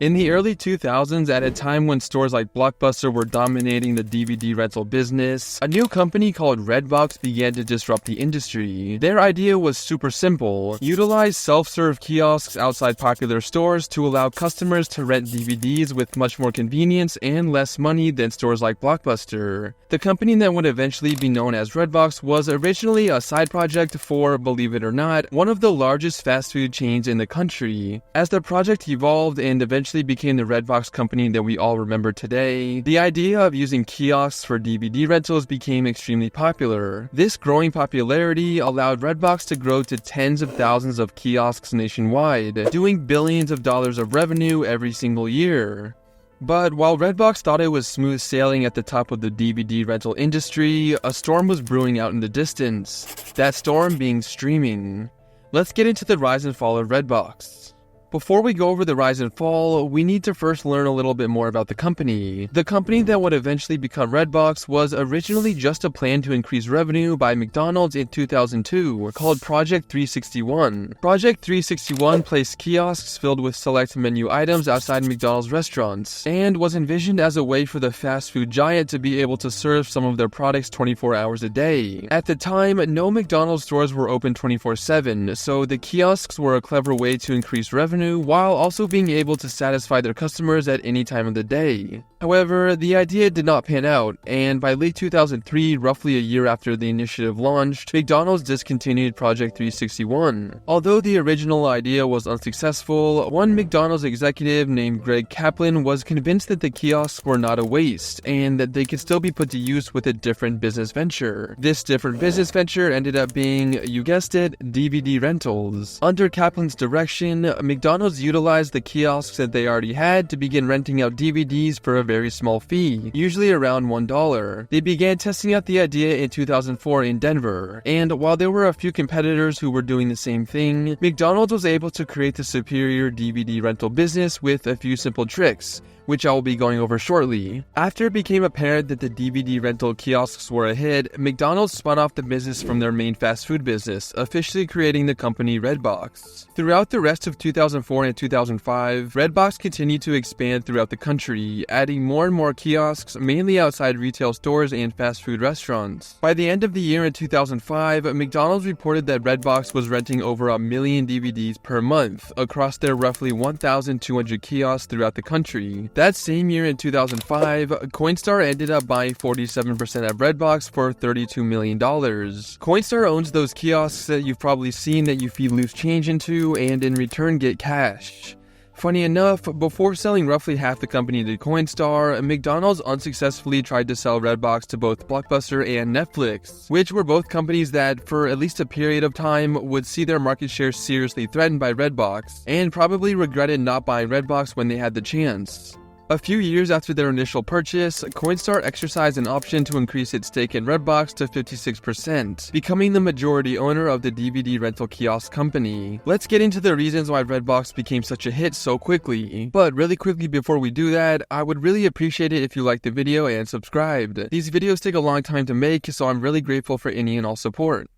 In the early 2000s, at a time when stores like Blockbuster were dominating the DVD rental business, a new company called Redbox began to disrupt the industry. Their idea was super simple: utilize self-serve kiosks outside popular stores to allow customers to rent DVDs with much more convenience and less money than stores like Blockbuster. The company that would eventually be known as Redbox was originally a side project for, believe it or not, one of the largest fast food chains in the country. As the project evolved and eventually became the Redbox company that we all remember today, the idea of using kiosks for DVD rentals became extremely popular. This growing popularity allowed Redbox to grow to tens of thousands of kiosks nationwide, doing billions of dollars of revenue every single year. But while Redbox thought it was smooth sailing at the top of the DVD rental industry, a storm was brewing out in the distance. That storm being streaming. Let's get into the rise and fall of Redbox. Before we go over the rise and fall, we need to first learn a little bit more about the company. The company that would eventually become Redbox was originally just a plan to increase revenue by McDonald's in 2002, called Project 361. Project 361 placed kiosks filled with select menu items outside McDonald's restaurants, and was envisioned as a way for the fast food giant to be able to serve some of their products 24 hours a day. At the time, no McDonald's stores were open 24/7, so the kiosks were a clever way to increase revenue while also being able to satisfy their customers at any time of the day. However, the idea did not pan out, and by late 2003, roughly a year after the initiative launched, McDonald's discontinued Project 361. Although the original idea was unsuccessful, one McDonald's executive named Greg Kaplan was convinced that the kiosks were not a waste, and that they could still be put to use with a different business venture. This different business venture ended up being, you guessed it, DVD rentals. Under Kaplan's direction, McDonald's utilized the kiosks that they already had to begin renting out DVDs for a very small fee, usually around $1. They began testing out the idea in 2004 in Denver, and while there were a few competitors who were doing the same thing, McDonald's was able to create the superior DVD rental business with a few simple tricks, which I will be going over shortly. After it became apparent that the DVD rental kiosks were a hit, McDonald's spun off the business from their main fast food business, officially creating the company Redbox. Throughout the rest of 2004 and 2005, Redbox continued to expand throughout the country, adding more and more kiosks, mainly outside retail stores and fast food restaurants. By the end of the year in 2005, McDonald's reported that Redbox was renting over 1 million DVDs per month across their roughly 1,200 kiosks throughout the country. That same year in 2005, Coinstar ended up buying 47% of Redbox for $32 million. Coinstar owns those kiosks that you've probably seen that you feed loose change into and in return get cash. Funny enough, before selling roughly half the company to Coinstar, McDonald's unsuccessfully tried to sell Redbox to both Blockbuster and Netflix, which were both companies that, for at least a period of time, would see their market share seriously threatened by Redbox, and probably regretted not buying Redbox when they had the chance. A few years after their initial purchase, Coinstar exercised an option to increase its stake in Redbox to 56%, becoming the majority owner of the DVD rental kiosk company. Let's get into the reasons why Redbox became such a hit so quickly. But really quickly before we do that, I would really appreciate it if you liked the video and subscribed. These videos take a long time to make, so I'm really grateful for any and all support.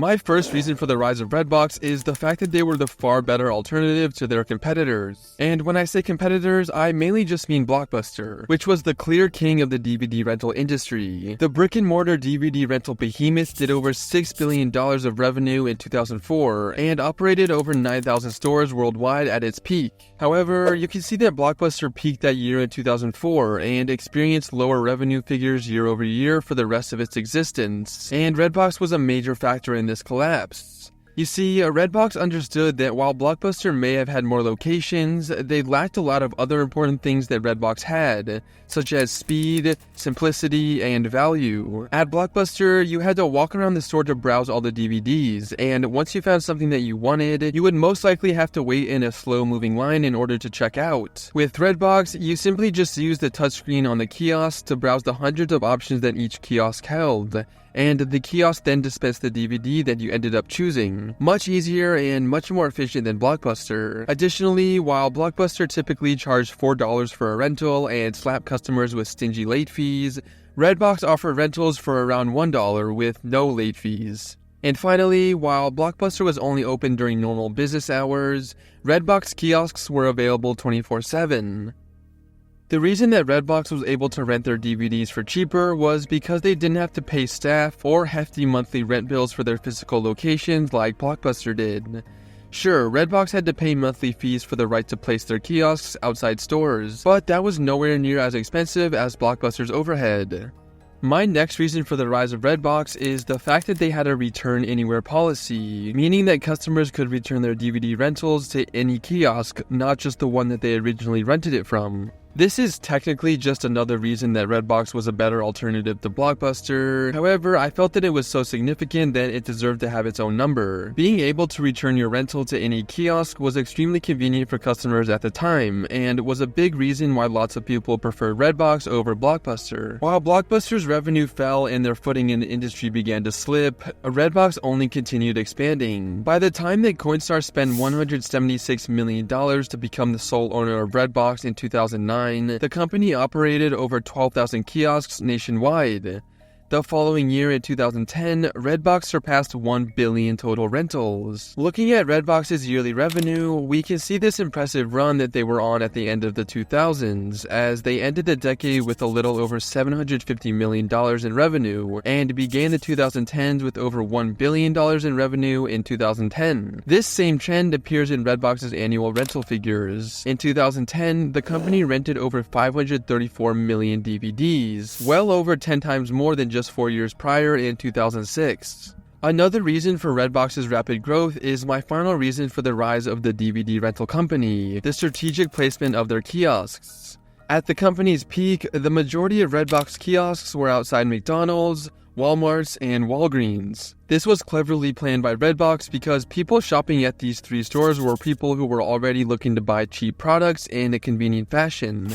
My first reason for the rise of Redbox is the fact that they were the far better alternative to their competitors. And when I say competitors, I mainly just mean Blockbuster, which was the clear king of the DVD rental industry. The brick-and-mortar DVD rental behemoth did over $6 billion of revenue in 2004 and operated over 9,000 stores worldwide at its peak. However, you can see that Blockbuster peaked that year in 2004 and experienced lower revenue figures year over year for the rest of its existence, and Redbox was a major factor in this collapse. You see, Redbox understood that while Blockbuster may have had more locations, they lacked a lot of other important things that Redbox had, such as speed, simplicity, and value. At Blockbuster, you had to walk around the store to browse all the DVDs, and once you found something that you wanted, you would most likely have to wait in a slow-moving line in order to check out. With Redbox, you simply just use the touchscreen on the kiosk to browse the hundreds of options that each kiosk held, and the kiosk then dispensed the DVD that you ended up choosing. Much easier and much more efficient than Blockbuster. Additionally, while Blockbuster typically charged $4 for a rental and slapped customers with stingy late fees, Redbox offered rentals for around $1 with no late fees. And finally, while Blockbuster was only open during normal business hours, Redbox kiosks were available 24/7. The reason that Redbox was able to rent their DVDs for cheaper was because they didn't have to pay staff or hefty monthly rent bills for their physical locations like Blockbuster did. Sure, Redbox had to pay monthly fees for the right to place their kiosks outside stores, but that was nowhere near as expensive as Blockbuster's overhead. My next reason for the rise of Redbox is the fact that they had a return anywhere policy, meaning that customers could return their DVD rentals to any kiosk, not just the one that they originally rented it from. This is technically just another reason that Redbox was a better alternative to Blockbuster. However, I felt that it was so significant that it deserved to have its own number. Being able to return your rental to any kiosk was extremely convenient for customers at the time, and was a big reason why lots of people preferred Redbox over Blockbuster. While Blockbuster's revenue fell and their footing in the industry began to slip, Redbox only continued expanding. By the time that Coinstar spent $176 million to become the sole owner of Redbox in 2009, the company operated over 12,000 kiosks nationwide. The following year in 2010, Redbox surpassed 1 billion total rentals. Looking at Redbox's yearly revenue, we can see this impressive run that they were on at the end of the 2000s, as they ended the decade with a little over $750 million in revenue, and began the 2010s with over $1 billion in revenue in 2010. This same trend appears in Redbox's annual rental figures. In 2010, the company rented over 534 million DVDs, well over 10 times more than just 4 years prior in 2006. Another reason for Redbox's rapid growth is my final reason for the rise of the DVD rental company, the strategic placement of their kiosks. At the company's peak, the majority of Redbox kiosks were outside McDonald's, Walmart's, and Walgreens. This was cleverly planned by Redbox because people shopping at these three stores were people who were already looking to buy cheap products in a convenient fashion.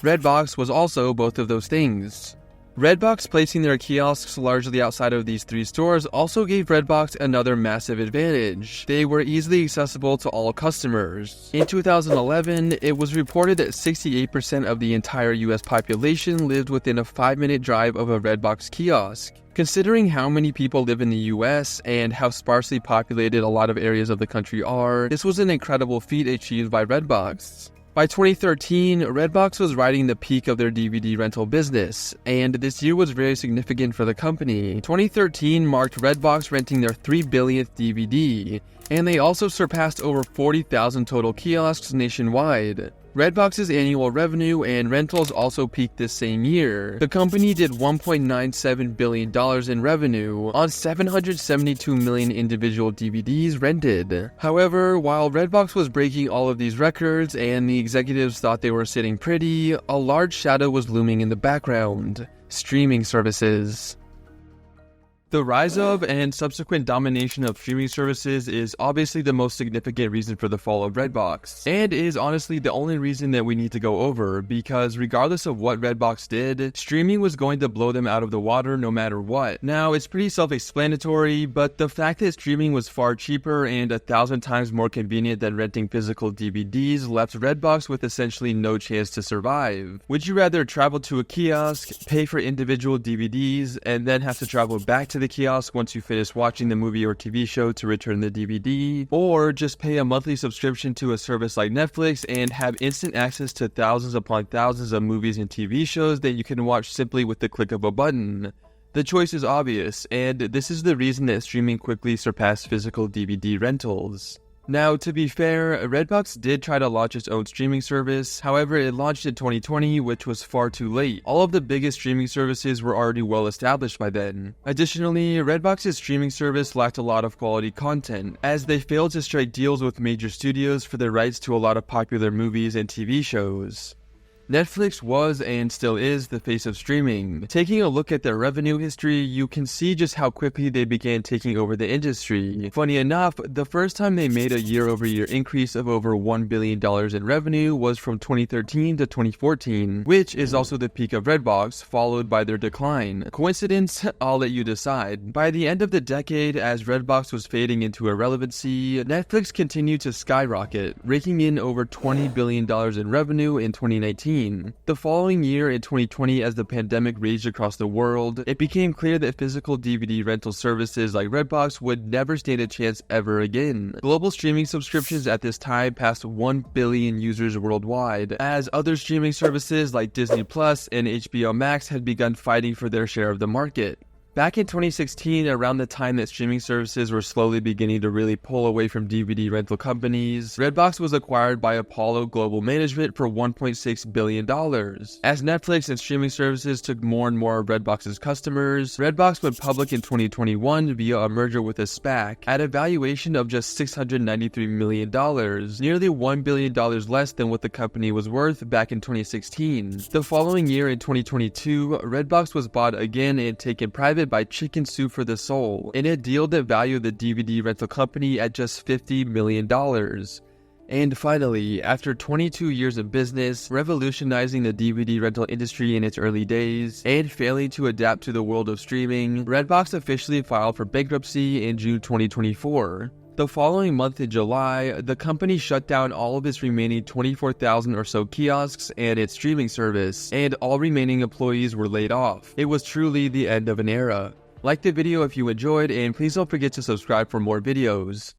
Redbox was also both of those things. Redbox placing their kiosks largely outside of these three stores also gave Redbox another massive advantage. They were easily accessible to all customers. In 2011, it was reported that 68% of the entire US population lived within a 5-minute drive of a Redbox kiosk. Considering how many people live in the US and how sparsely populated a lot of areas of the country are, this was an incredible feat achieved by Redbox. By 2013, Redbox was riding the peak of their DVD rental business, and this year was very significant for the company. 2013 marked Redbox renting their 3 billionth DVD, and they also surpassed over 40,000 total kiosks nationwide. Redbox's annual revenue and rentals also peaked this same year. The company did $1.97 billion in revenue on 772 million individual DVDs rented. However, while Redbox was breaking all of these records and the executives thought they were sitting pretty, a large shadow was looming in the background: streaming services. The rise of and subsequent domination of streaming services is obviously the most significant reason for the fall of Redbox, and is honestly the only reason that we need to go over, because regardless of what Redbox did, streaming was going to blow them out of the water no matter what. Now, it's pretty self-explanatory, but the fact that streaming was far cheaper and 1,000 times more convenient than renting physical DVDs left Redbox with essentially no chance to survive. Would you rather travel to a kiosk, pay for individual DVDs, and then have to travel back to the kiosk once you finish watching the movie or TV show to return the DVD, or just pay a monthly subscription to a service like Netflix and have instant access to thousands upon thousands of movies and TV shows that you can watch simply with the click of a button? The choice is obvious, and this is the reason that streaming quickly surpassed physical DVD rentals. Now, to be fair, Redbox did try to launch its own streaming service, however it launched in 2020, which was far too late. All of the biggest streaming services were already well established by then. Additionally, Redbox's streaming service lacked a lot of quality content, as they failed to strike deals with major studios for the rights to a lot of popular movies and TV shows. Netflix was and still is the face of streaming. Taking a look at their revenue history, you can see just how quickly they began taking over the industry. Funny enough, the first time they made a year-over-year increase of over $1 billion in revenue was from 2013 to 2014, which is also the peak of Redbox, followed by their decline. Coincidence? I'll let you decide. By the end of the decade, as Redbox was fading into irrelevancy, Netflix continued to skyrocket, raking in over $20 billion in revenue in 2019. 2019. The following year, in 2020, as the pandemic raged across the world, it became clear that physical DVD rental services like Redbox would never stand a chance ever again. Global streaming subscriptions at this time passed 1 billion users worldwide, as other streaming services like Disney Plus and HBO Max had begun fighting for their share of the market. Back in 2016, around the time that streaming services were slowly beginning to really pull away from DVD rental companies, Redbox was acquired by Apollo Global Management for $1.6 billion. As Netflix and streaming services took more and more of Redbox's customers, Redbox went public in 2021 via a merger with a SPAC at a valuation of just $693 million, nearly $1 billion less than what the company was worth back in 2016. The following year, in 2022, Redbox was bought again and taken private by Chicken Soup for the Soul in a deal that valued the DVD rental company at just $50 million. And finally, after 22 years of business, revolutionizing the DVD rental industry in its early days, and failing to adapt to the world of streaming, Redbox officially filed for bankruptcy in June 2024. The following month in July, the company shut down all of its remaining 24,000 or so kiosks and its streaming service, and all remaining employees were laid off. It was truly the end of an era. Like the video if you enjoyed, and please don't forget to subscribe for more videos.